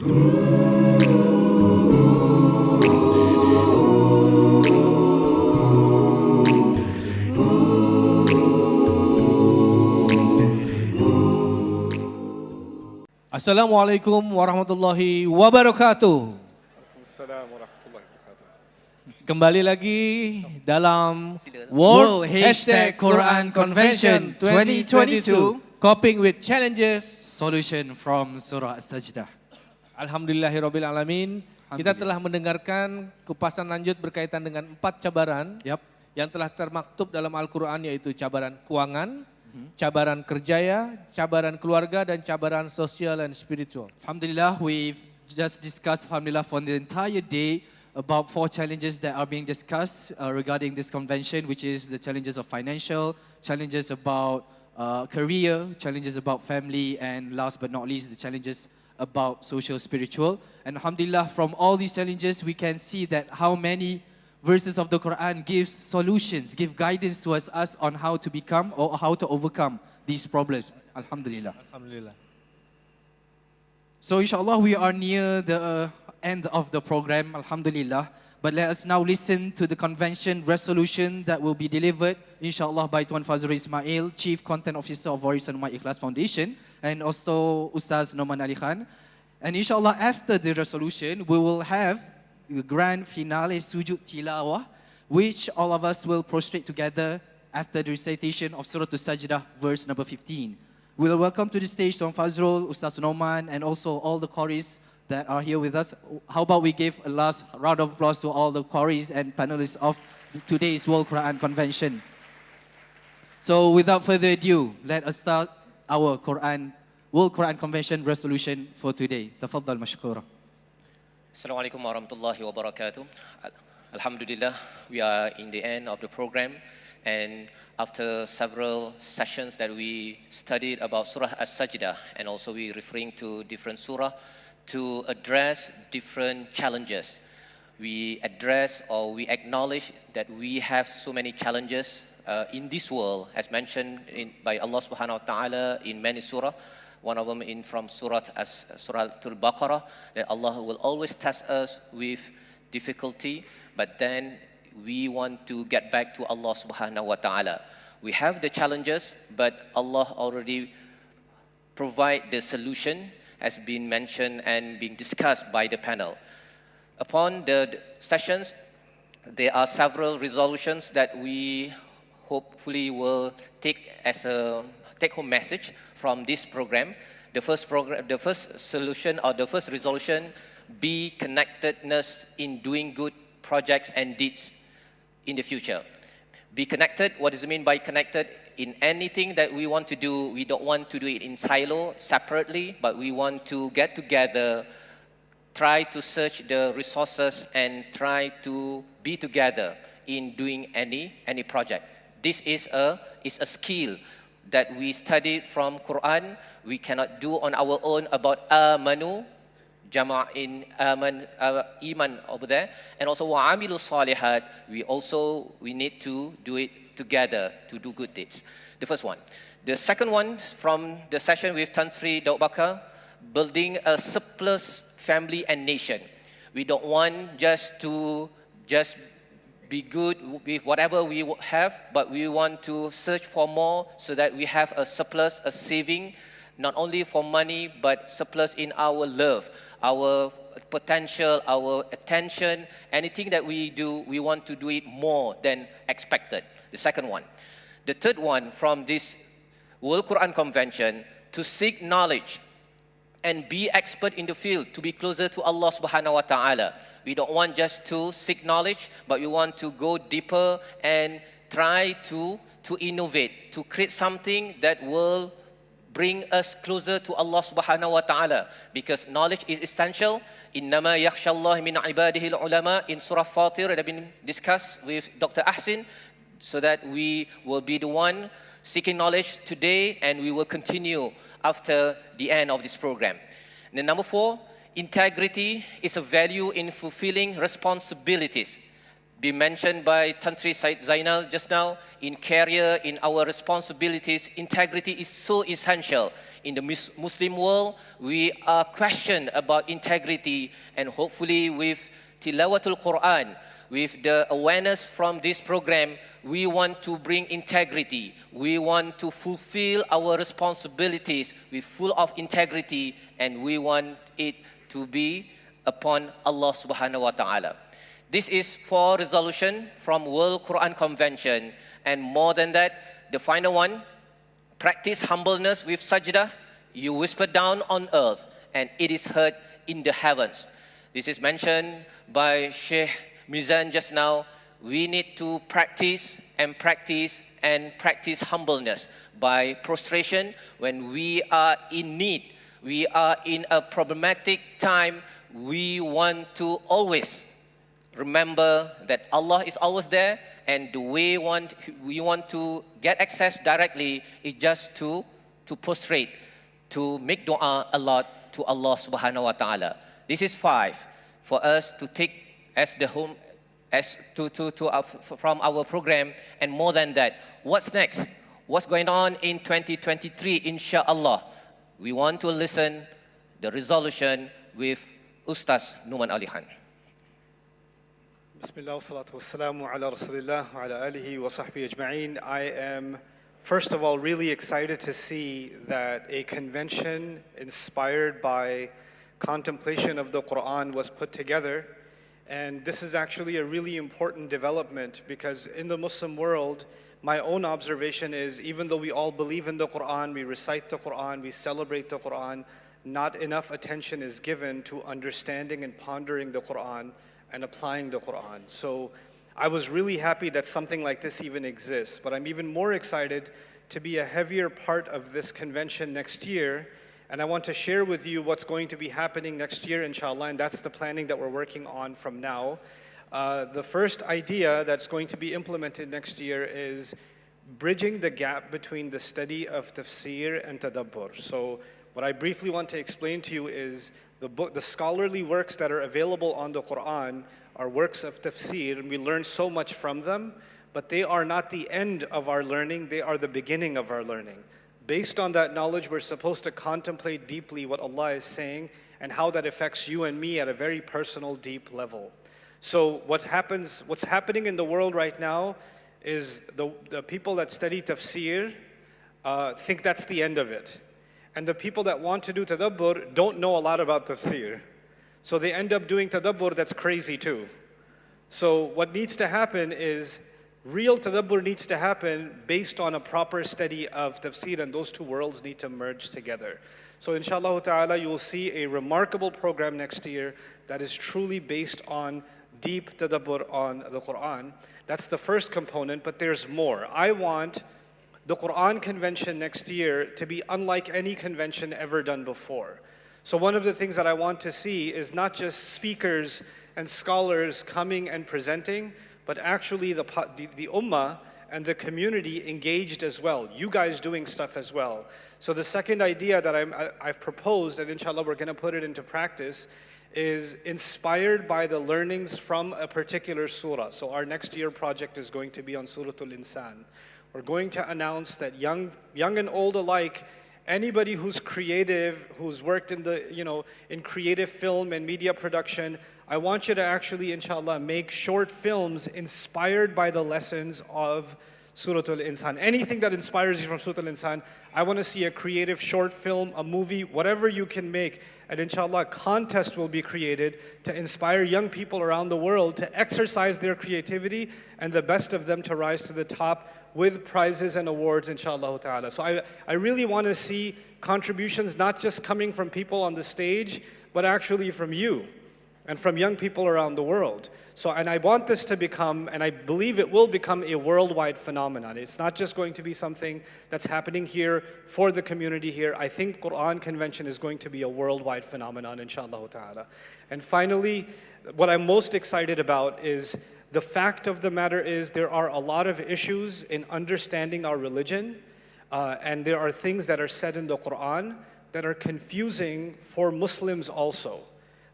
Assalamualaikum warahmatullahi wabarakatuh. Waalaikumsalam warahmatullahi wabarakatuh. Kembali lagi dalam World #Quran Convention 2022 Coping with Challenges Solution from Surah As-Sajdah. Alhamdulillahirabbil alamin. Kita telah mendengarkan kupasan lanjut berkaitan dengan 4 cabaran yang telah termaktub dalam Al-Quran, yaitu cabaran keuangan, cabaran kerjaya, cabaran keluarga, dan cabaran sosial dan spiritual. Alhamdulillah, we've just discussed, Alhamdulillah, for the entire day about 4 challenges that are being discussed regarding this convention, which is the challenges of financial, challenges about career, challenges about family, and last but not least, the challenges about social spiritual. And Alhamdulillah, from all these challenges, we can see that how many verses of the Quran gives solutions, give guidance to us on how to become or how to overcome these problems. Alhamdulillah. Alhamdulillah. So inshallah we are near the end of the program, Alhamdulillah. But let us now listen to the convention resolution that will be delivered, inshallah, by Tuan Fazrul Ismail, Chief Content Officer of Warisan Ummah Ikhlas Foundation, and also Ustadh Nouman Khan. And inshallah, after the resolution, we will have the grand finale sujud tilawah, which all of us will prostrate together after the recitation of Surah As-Sajdah, verse number 15. We will welcome to the stage Tuan Fazrul, Ustadh Nouman, and also all the Qaris that are here with us. How about we give a last round of applause to all the Qaris and panelists of today's World Quran Convention. So without further ado, let us start our World Quran Convention resolution for today. Tafaddal mashkura. Assalamualaikum warahmatullahi wabarakatuh. Alhamdulillah, we are in the end of the program, and after several sessions that we studied about Surah As-Sajdah, and also we referring to different surah to address different challenges. We address or we acknowledge that we have so many challenges in this world, as mentioned by Allah subhanahu wa ta'ala in many surah. One of them from Surah Al-Baqarah, that Allah will always test us with difficulty, but then we want to get back to Allah subhanahu wa ta'ala. We have the challenges, but Allah already provide the solution, as been mentioned and being discussed by the panel. Upon the sessions, there are several resolutions that we hopefully will take as a take-home message from this program. The first solution or the first resolution, be connectedness in doing good projects and deeds in the future. Be connected, what does it mean by connected? In anything that we want to do, we don't want to do it in silo, separately, but we want to get together, try to search the resources and try to be together in doing any project. This is a skill that we studied from Quran. We cannot do on our own about amanu, jama' in iman over there, and also wa'amilu salihat. We need to do it together to do good deeds. The first one. The second one from the session with Tan Sri Daud Bakar, building a surplus family and nation. We don't want to be good with whatever we have, but we want to search for more so that we have a surplus, a saving, not only for money, but surplus in our love, our potential, our attention. Anything that we do, we want to do it more than expected. The second one. The third one from this World Quran Convention, to seek knowledge and be expert in the field, to be closer to Allah subhanahu wa ta'ala. We don't want just to seek knowledge, but we want to go deeper and try to innovate, to create something that will bring us closer to Allah subhanahu wa ta'ala. Because knowledge is essential. Innama yakhshallahi min ibadihi al-ulama in Surah Fatir, that have been discussed with Dr. Ahsin, so that we will be the one seeking knowledge today, and we will continue after the end of this program. And then number 4, integrity is a value in fulfilling responsibilities. Be mentioned by Tan Sri Zainal just now, in career, in our responsibilities, integrity is so essential in the Muslim world, we are questioned about integrity, and hopefully with Tilawatul Quran, with the awareness from this program, we want to bring integrity. We want to fulfill our responsibilities with full of integrity, and we want it to be upon Allah subhanahu wa ta'ala. This is for resolution from World Quran Convention, and more than that, the final one, practice humbleness with sajdah. You whisper down on earth, and it is heard in the heavens. This is mentioned by Sheikh Mizan just now. We need to practice and practice and practice humbleness by prostration when we are in need. We are in a problematic time. We want to always remember that Allah is always there, and the way we want to get access directly is just to prostrate, to make dua a lot to Allah subhanahu wa ta'ala. This is 5 for us to take as the home, from our program. And more than that, what's next? What's going on in 2023, inshallah? We want to listen the resolution with Ustadh Nouman Alihan. Bismillah, salatu wassalamu ala rasulillah wa ala alihi wa sahbihi ajma'in. I am, first of all, really excited to see that a convention inspired by contemplation of the Quran was put together. And this is actually a really important development, because in the Muslim world, my own observation is, even though we all believe in the Quran, we recite the Quran, we celebrate the Quran, not enough attention is given to understanding and pondering the Quran and applying the Quran. So I was really happy that something like this even exists, but I'm even more excited to be a heavier part of this convention next year. And I want to share with you what's going to be happening next year, inshallah, and that's the planning that we're working on from now. The first idea that's going to be implemented next year is bridging the gap between the study of tafsir and tadabbur. So what I briefly want to explain to you is the scholarly works that are available on the Quran are works of tafsir, and we learn so much from them, but they are not the end of our learning, they are the beginning of our learning. Based on that knowledge, we're supposed to contemplate deeply what Allah is saying and how that affects you and me at a very personal, deep level. So what's happening in the world right now is the people that study tafsir think that's the end of it. And the people that want to do tadabbur don't know a lot about tafsir. So they end up doing tadabbur that's crazy too. So what needs to happen is, real tadabbur needs to happen based on a proper study of tafsir, and those two worlds need to merge together. So inshallah ta'ala, you will see a remarkable program next year that is truly based on deep tadabbur on the Quran. That's the first component, but there's more. I want the Quran convention next year to be unlike any convention ever done before. So one of the things that I want to see is not just speakers and scholars coming and presenting, but actually the Ummah and the community engaged as well. You guys doing stuff as well. So the second idea that I've proposed, and inshallah we're going to put it into practice, is inspired by the learnings from a particular surah. So our next year project is going to be on Suratul Insan. We're going to announce that young and old alike, anybody who's creative, who's worked in creative film and media production, I want you to actually, inshallah, make short films inspired by the lessons of Suratul Insan. Anything that inspires you from Suratul Insan, I want to see a creative short film, a movie, whatever you can make. And inshallah, a contest will be created to inspire young people around the world to exercise their creativity, and the best of them to rise to the top with prizes and awards, inshallah ta'ala. So I really want to see contributions not just coming from people on the stage, but actually from you and from young people around the world. So, and I want this to become, and I believe it will become, a worldwide phenomenon. It's not just going to be something that's happening here for the community here. I think Quran Convention is going to be a worldwide phenomenon, inshallah ta'ala. And finally, what I'm most excited about is the fact of the matter is there are a lot of issues in understanding our religion, and there are things that are said in the Quran that are confusing for Muslims also.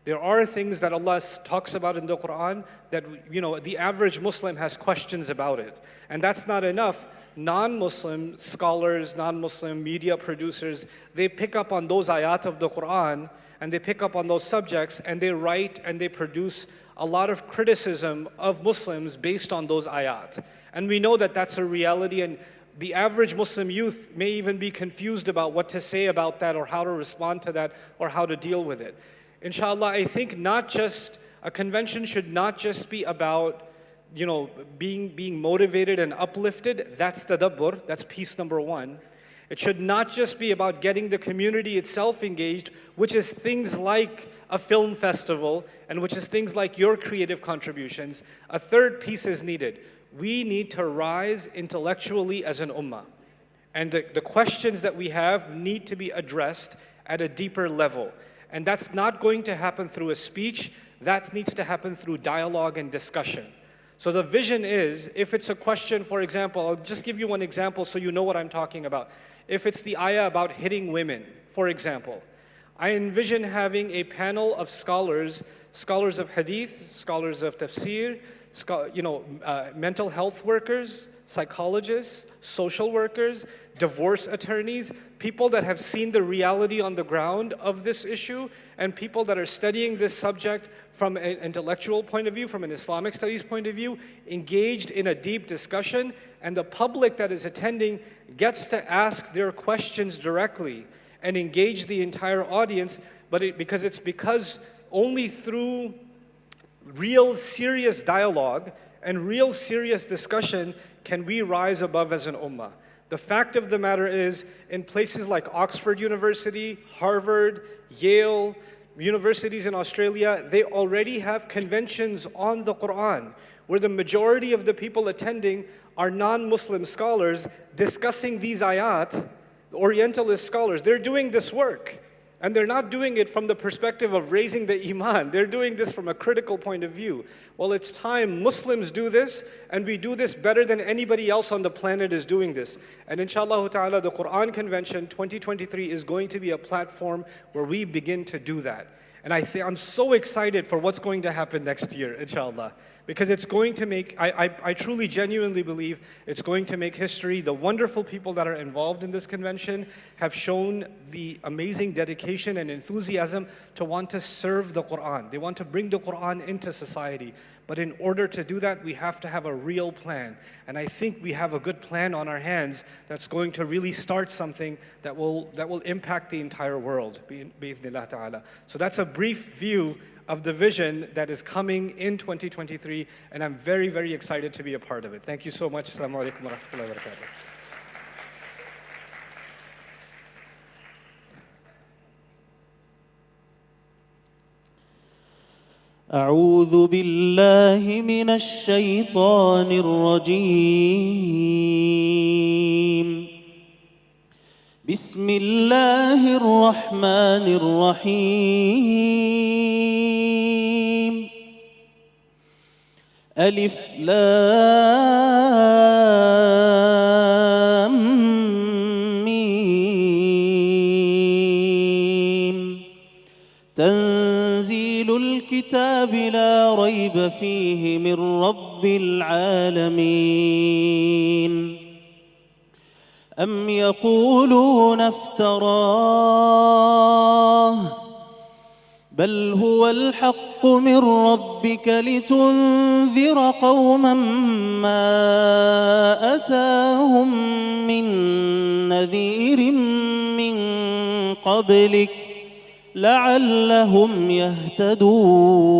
There are things that Allah talks about in the Quran that, the average Muslim has questions about it. And that's not enough. non-Muslim scholars, non-Muslim media producers, they pick up on those ayat of the Quran and they pick up on those subjects and they write and they produce a lot of criticism of Muslims based on those ayat. And we know that that's a reality, and the average Muslim youth may even be confused about what to say about that or how to respond to that or how to deal with it. Inshallah, I think a convention should not just be about being motivated and uplifted. That's tadabbur, that's piece number one. It should not just be about getting the community itself engaged, which is things like a film festival and which is things like your creative contributions. A third piece is needed. We need to rise intellectually as an ummah. And the questions that we have need to be addressed at a deeper level. And that's not going to happen through a speech. That needs to happen through dialogue and discussion. So the vision is, if it's a question, for example, I'll just give you one example so you know what I'm talking about. If it's the ayah about hitting women, for example, I envision having a panel of scholars of hadith, scholars of tafsir, mental health workers, psychologists, social workers, divorce attorneys, people that have seen the reality on the ground of this issue, and people that are studying this subject from an intellectual point of view, from an Islamic studies point of view, engaged in a deep discussion, and the public that is attending gets to ask their questions directly and engage the entire audience, because only through real serious dialogue and real serious discussion can we rise above as an ummah. The fact of the matter is, in places like Oxford University, Harvard, Yale, universities in Australia, they already have conventions on the Quran, where the majority of the people attending are non-Muslim scholars discussing these ayat, Orientalist scholars. They're doing this work. And they're not doing it from the perspective of raising the iman. They're doing this from a critical point of view. Well, it's time Muslims do this, and we do this better than anybody else on the planet is doing this. And inshallah ta'ala, the Quran Convention 2023 is going to be a platform where we begin to do that. And I'm so excited for what's going to happen next year, inshallah. Because it's going to make, I truly, genuinely believe it's going to make history. The wonderful people that are involved in this convention have shown the amazing dedication and enthusiasm to want to serve the Quran. They want to bring the Quran into society. But in order to do that, we have to have a real plan. And I think we have a good plan on our hands that's going to really start something that will impact the entire world, bi'idhnillah ta'ala. So that's a brief view of the vision that is coming in 2023, and I'm very, very excited to be a part of it. Thank you so much. Assalamu alaikum wa rahmatullahi wa barakatuh. أعوذ بالله من الشيطان الرجيم بسم الله الرحمن الرحيم ألف لام ميم تنزيل الكتاب لا ريب فيه من رب العالمين أم يقولون افتراه بل هو الحق من ربك لتنذر قوما ما أتاهم من نذير من قبلك لعلهم يهتدون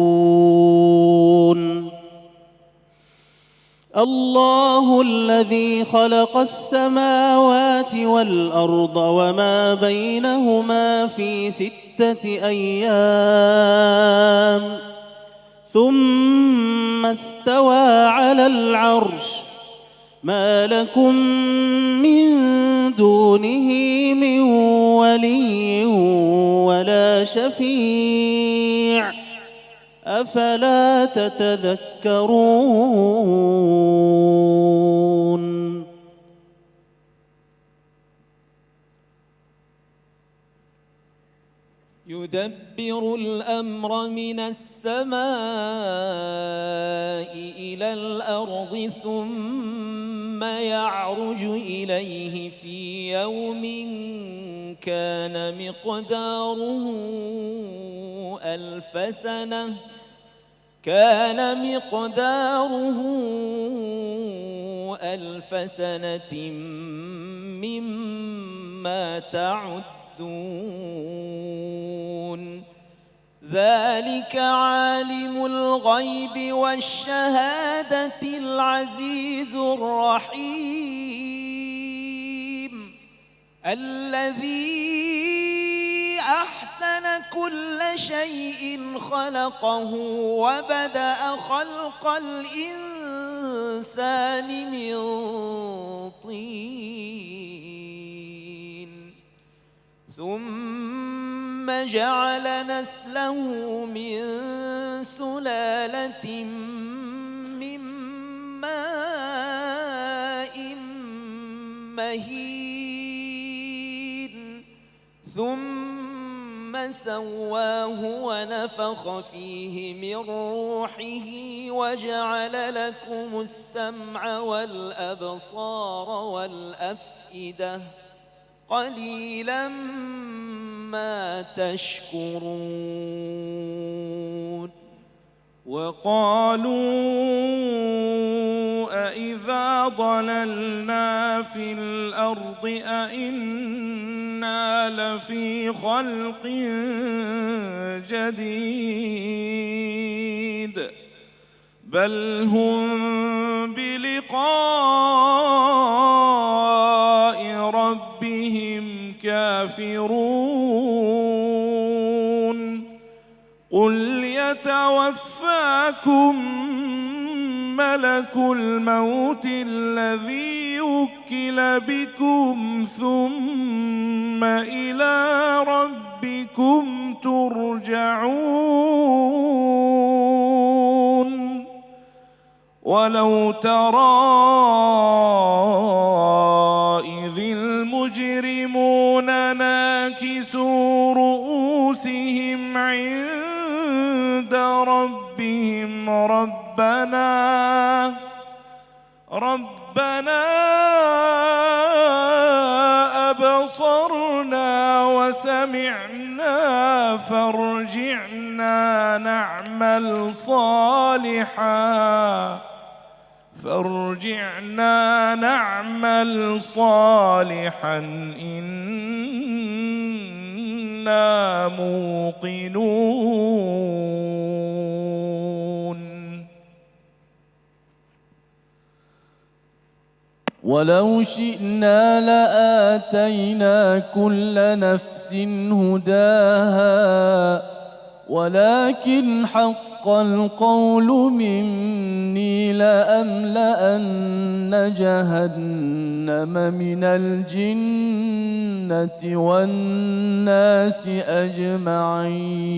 الله الذي خلق السماوات والأرض وما بينهما في 6 أيام ثم استوى على العرش ما لكم من دونه من ولي ولا شفيع أفلا تتذكرون يدبر الأمر من السماء إلى الأرض ثم ثم يعرج إليه في يوم كان مقداره 1000 سنة مما تعدون ذلك عالم الغيب والشهادة العزيز الرحيم الذي أحسن كل شيء خلقه وبدأ خلق الإنسان من طين ثم جعل نسله من سلالة من ماء مهين ثم سواه ونفخ فيه من روحه وجعل لكم السمع والأبصار والأفئدة قليلا ما تشكرون وقالوا أإذا ضللنا في الأرض أإنا لفي خلق جديد بل هم بلقاء ربهم كافرون قل يتوفاكم ملك الموت الذي وكل بكم ثم إلى ربكم ترجعون ولو ترى إذ المجرمون ناكسوا رؤوسهم عند ربهم ربنا أبصرنا وسمعنا فارجعنا نعمل صالحا إنا موقنون ولو شئنا لآتينا كل نفس هداها ولكن حق القول مني لأملأن جهنم من الجنة والناس أجمعين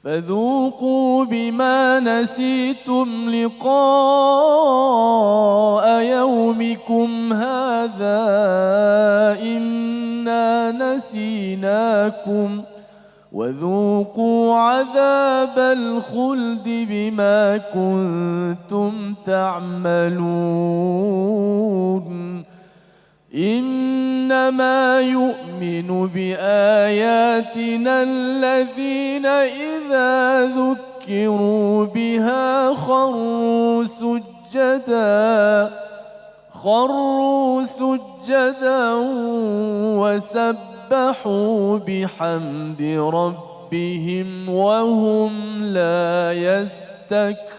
فذوقوا بما نسيتم لقاء يومكم هذا إنا نسيناكم وذوقوا عذاب الخلد بما كنتم تعملون إنما يؤمن بآياتنا الذين إذا ذكروا بها خروا سجدا وسبحوا بحمد ربهم وهم لا يستكبرون.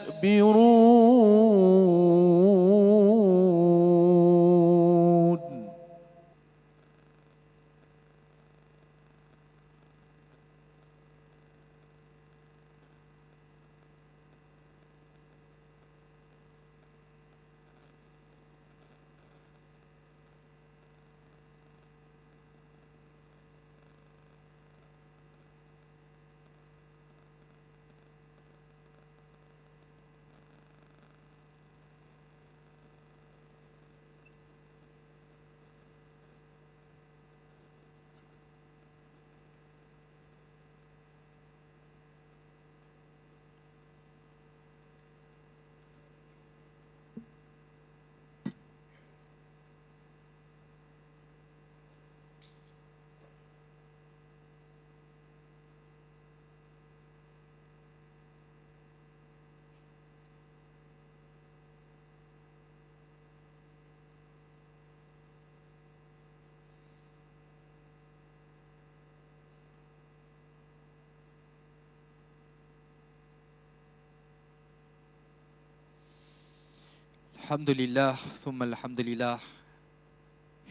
Alhamdulillah, thumma alhamdulillah.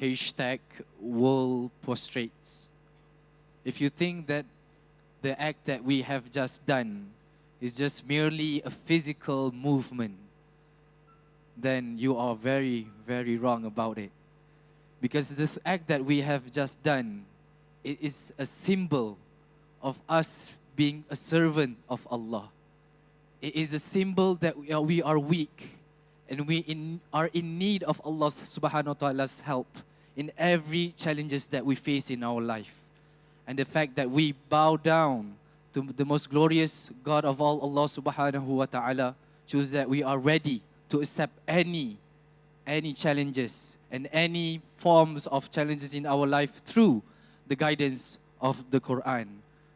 Hashtag world prostrates. If you think that the act that we have just done is just merely a physical movement, then you are very, very wrong about it. Because this act that we have just done, it is a symbol of us being a servant of Allah. It is a symbol that we are weak and we are in need of Allah subhanahu wa ta'ala's help in every challenges that we face in our life. And the fact that we bow down to the most glorious God of all, Allah subhanahu wa ta'ala, shows that we are ready to accept any challenges and any forms of challenges in our life through the guidance of the Quran.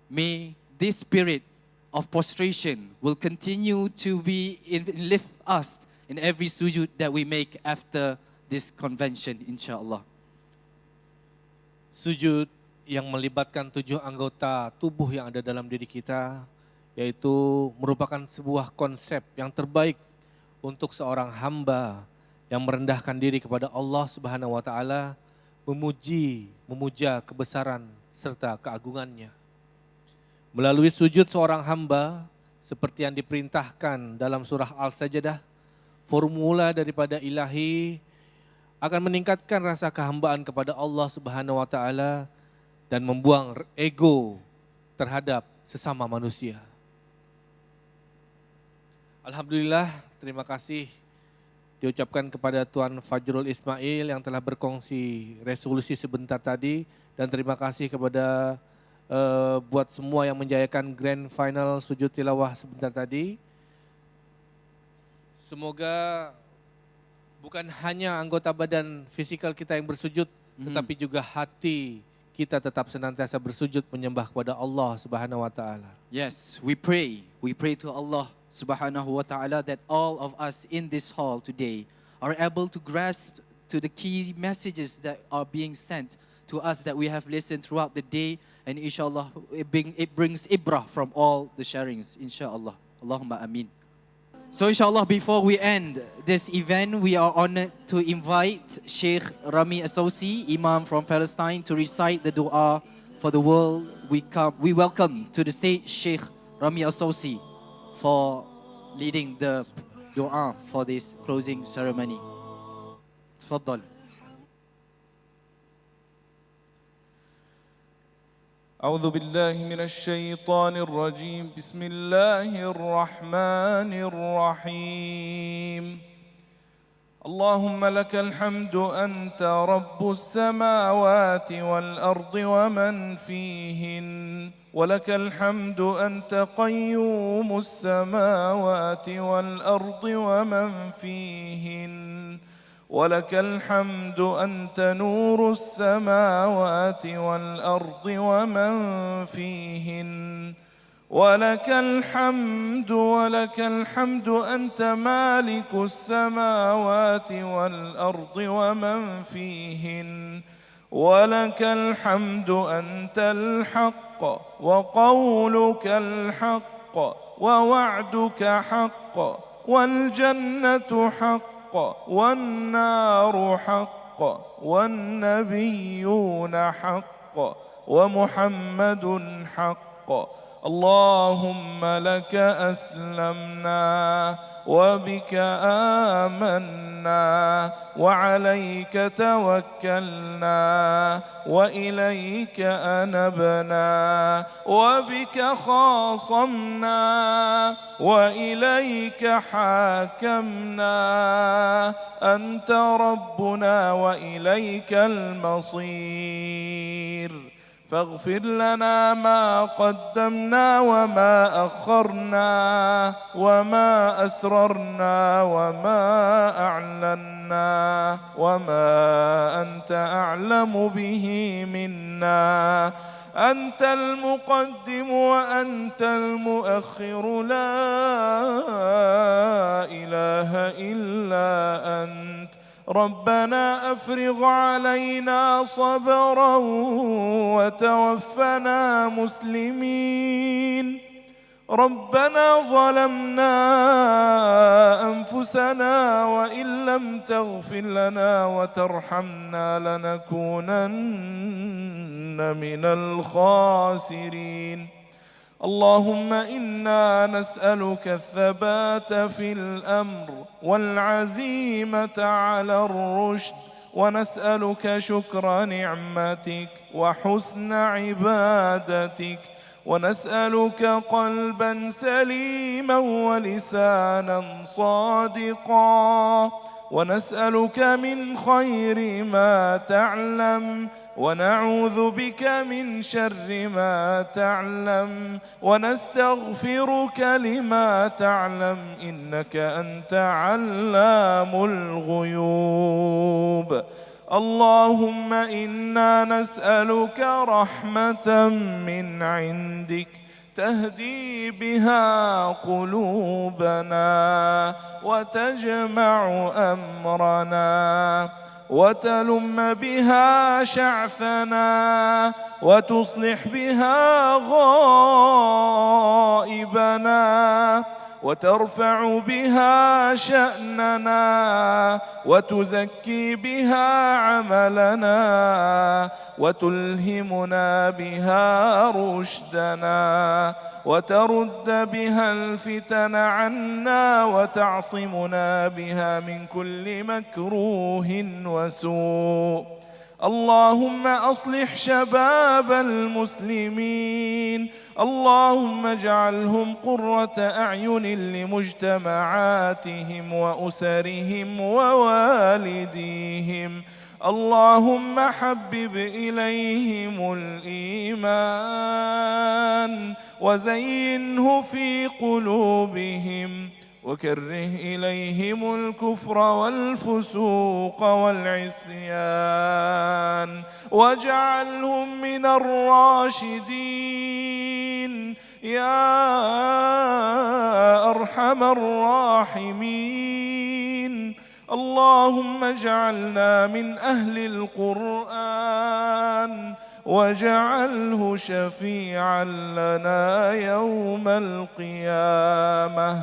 May this spirit of prostration will continue to be lift us in every sujud that we make after this convention, insyaAllah. Sujud yang melibatkan 7 anggota tubuh yang ada dalam diri kita, yaitu merupakan sebuah konsep yang terbaik untuk seorang hamba yang merendahkan diri kepada Allah Subhanahu wa taala, memuja kebesaran serta keagungannya. Melalui sujud seorang hamba seperti yang diperintahkan dalam surah Al-Sajdah, formula daripada ilahi akan meningkatkan rasa kehambaan kepada Allah Subhanahu wa taala dan membuang ego terhadap sesama manusia. Alhamdulillah, terima kasih diucapkan kepada Tuan Fazrul Ismail yang telah berkongsi resolusi sebentar tadi, dan terima kasih kepada buat semua yang menjayakan grand final sujud tilawah sebentar tadi. Semoga bukan hanya anggota badan fisikal kita yang bersujud, tetapi juga hati kita tetap senantiasa bersujud menyembah kepada Allah Subhanahu wa taala. Yes, we pray to Allah Subhanahu wa ta'ala that all of us in this hall today are able to grasp to the key messages that are being sent to us that we have listened throughout the day, and inshallah it brings ibrah from all the sharings, inshallah. Allahumma ameen. So inshallah, before we end this event, we are honored to invite Sheikh Rami As-Sousi, Imam from Palestine, to recite the dua for the world. We welcome to the stage Sheikh Rami As-Sousi for leading the dua for this closing ceremony. Tfaddal. أعوذ بالله من الشيطان الرجيم بسم الله الرحمن الرحيم اللهم لك الحمد أنت رب السماوات والأرض ومن فيهن ولك الحمد أنت قيوم السماوات والأرض ومن فيهن ولك الحمد أنت نور السماوات والأرض ومن فيهن ولك الحمد أنت مالك السماوات والأرض ومن فيهن ولك الحمد أنت الحق وقولك الحق ووعدك حق والجنة حق والنار حق والنبيون حق ومحمد حق اللهم لك أسلمنا وبك آمنا وعليك توكلنا وإليك أنبنا وبك خاصمنا وإليك حاكمنا أنت ربنا وإليك المصير فاغفر لنا ما قدمنا وما أخرنا وما أسررنا وما أعلنا وما أنت أعلم به منا أنت المقدم وأنت المؤخر لا إله إلا أنت ربنا أفرغ علينا صبرا وتوفنا مسلمين ربنا ظلمنا أنفسنا وإن لم تغفر لنا وترحمنا لنكونن من الخاسرين اللهم إنا نسألك الثبات في الأمر والعزيمة على الرشد ونسألك شكر نعمتك وحسن عبادتك ونسألك قلبا سليما ولسانا صادقا ونسألك من خير ما تعلم ونعوذ بك من شر ما تعلم ونستغفرك لما تعلم إنك أنت علام الغيوب اللهم إنا نسألك رحمة من عندك تهدي بها قلوبنا وتجمع أمرنا وتلم بها شعثنا وتصلح بها غائبنا وترفع بها شأننا وتزكي بها عملنا وتلهمنا بها رشدنا وترد بها الفتن عنا وتعصمنا بها من كل مكروه وسوء اللهم أصلح شباب المسلمين اللهم اجعلهم قرة أعين لمجتمعاتهم وأسرهم ووالديهم اللهم حبب إليهم الإيمان وزينه في قلوبهم وكره إليهم الكفر والفسوق والعصيان واجعلهم من الراشدين يا أرحم الراحمين اللهم اجعلنا من أهل القرآن واجعله شفيعا لنا يوم القيامة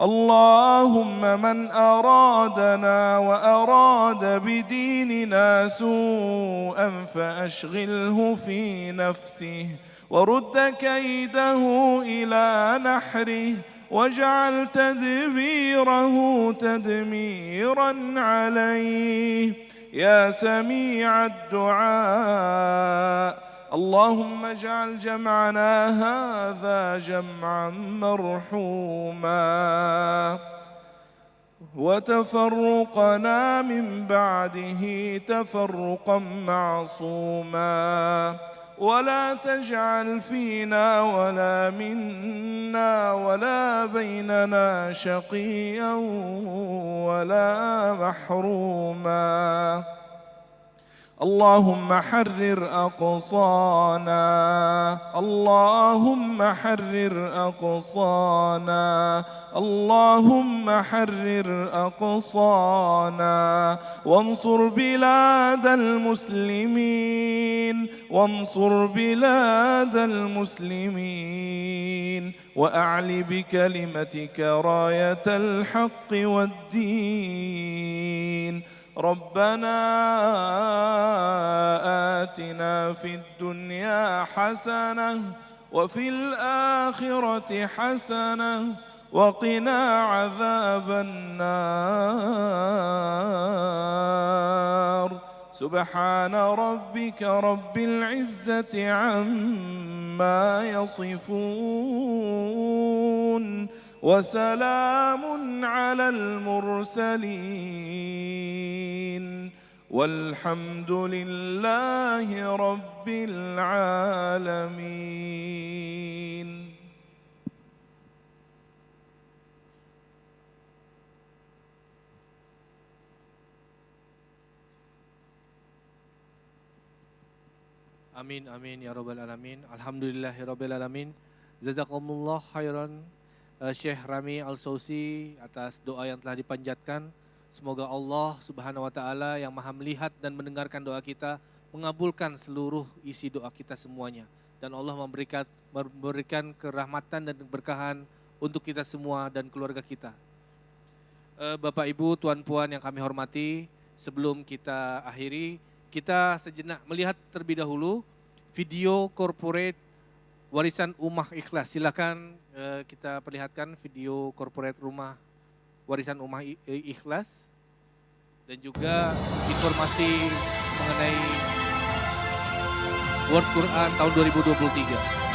اللهم من أرادنا وأراد بديننا سوءا فأشغله في نفسه ورد كيده إلى نحره واجعل تدبيره تدميرا عليه يا سميع الدعاء اللهم اجعل جمعنا هذا جمعا مرحوما وتفرقنا من بعده تفرقا معصوما ولا تجعل فينا ولا منا ولا بيننا شقيا ولا محروما اللهم حرر أقصانا اللهم حرر أقصانا اللهم حرر أقصانا وانصر بلاد المسلمين وانصر بلاد المسلمين وأعل بكلمتك راية الحق والدين ربنا آتنا في الدنيا حسنة وفي الآخرة حسنة وقنا عذاب النار سبحان ربك رب العزة عما يصفون وسلام على المرسلين والحمد لله رب العالمين. Amin amin ya rabbal alamin. Alhamdulillahi rabbil alamin. Jazakumullah khairan Sheikh Rami As-Sousi atas doa yang telah dipanjatkan. Semoga Allah Subhanahu wa taala yang Maha melihat dan mendengarkan doa kita mengabulkan seluruh isi doa kita semuanya. dan Allah memberikan kerahmatan dan keberkahan untuk kita semua dan keluarga kita. Bapak Ibu, Tuan Puan yang kami hormati, sebelum kita akhiri, kita sejenak melihat terlebih dahulu video corporate Warisan Ummah Ikhlas. Silakan kita perlihatkan video corporate rumah Warisan Ummah Ikhlas dan juga informasi mengenai World Quran tahun 2023.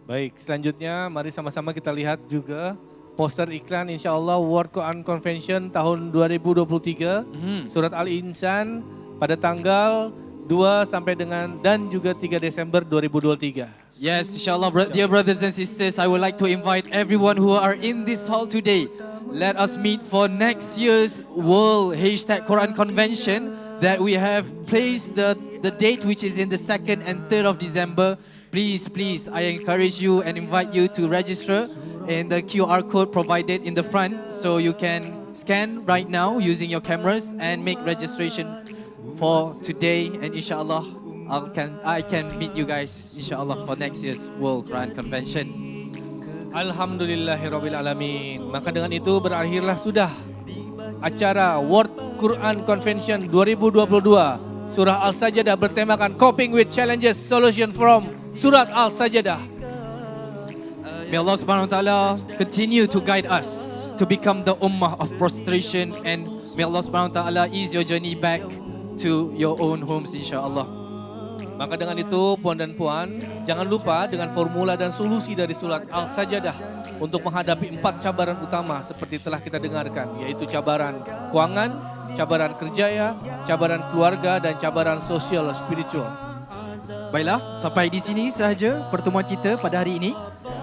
Baik, selanjutnya mari sama-sama kita lihat juga poster iklan insyaAllah World Quran Convention tahun 2023 Surat Al-Insan pada tanggal 2 sampai dengan dan juga 3 Desember 2023. Yes, inshallah, dear brothers and sisters, I would like to invite everyone who are in this hall today. Let us meet for next year's World #Quran Convention that we have placed the date which is in the 2nd and 3rd of December. Please, I encourage you and invite you to register in the QR code provided in the front, so you can scan right now using your cameras and make registration for today, and inshallah I can meet you guys inshallah for next year's World Quran Convention. Alhamdulillahirabbil alamin. Maka dengan itu berakhirlah sudah acara World Quran Convention 2022 Surah Al-Sajdah bertemakan Coping with Challenges Solution from Surat Al-Sajdah. May Allah subhanahu wa ta'ala continue to guide us to become the ummah of prostration, and may Allah subhanahu wa ta'ala ease your journey back to your own homes insyaAllah. Maka dengan itu puan dan puan, jangan lupa dengan formula dan solusi dari surat Al-Sajdah untuk menghadapi 4 cabaran utama seperti telah kita dengarkan, yaitu cabaran keuangan, cabaran kerjaya, cabaran keluarga dan cabaran sosial spiritual. Baiklah, sampai di sini sahaja pertemuan kita pada hari ini.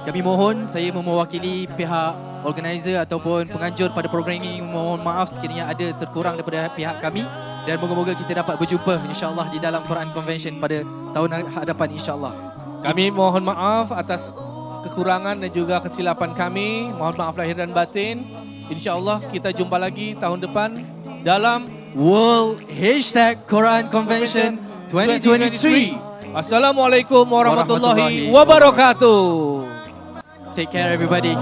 Kami mohon, saya mewakili pihak organizer ataupun penganjur pada program ini, mohon maaf sekiranya ada terkurang daripada pihak kami, dan moga-moga kita dapat berjumpa insyaAllah di dalam Quran Convention pada tahun hadapan insyaAllah. Kami mohon maaf atas kekurangan dan juga kesilapan kami. Mohon maaf lahir dan batin. InsyaAllah kita jumpa lagi tahun depan dalam World #Quran Convention 2023. Assalamualaikum warahmatullahi wabarakatuh. Take care everybody.